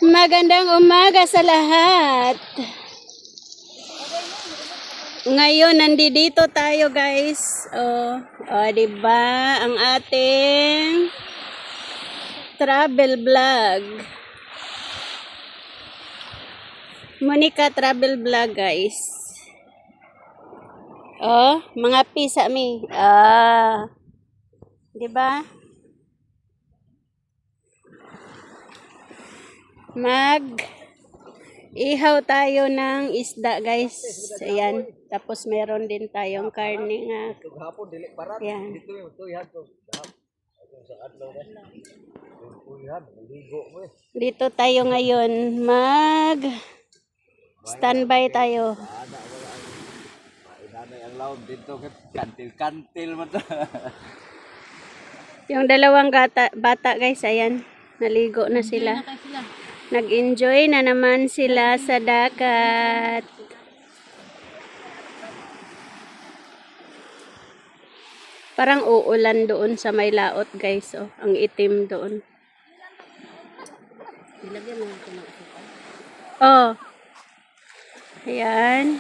Magandang umaga sa lahat. Ngayon nandito tayo guys. Diba? Ang ating travel vlog. Monica travel vlog guys. Mga pisa mi. Diba? Ihaw tayo ng isda guys. Ayan. Tapos meron din tayong karne nga. Ayan. Dito tayo ngayon. Standby tayo. Yung dalawang bata guys. Ayan. Naligo na sila. Nag-enjoy na naman sila sa dagat. Parang uulan doon sa may laot guys. Ang itim doon. Ayan.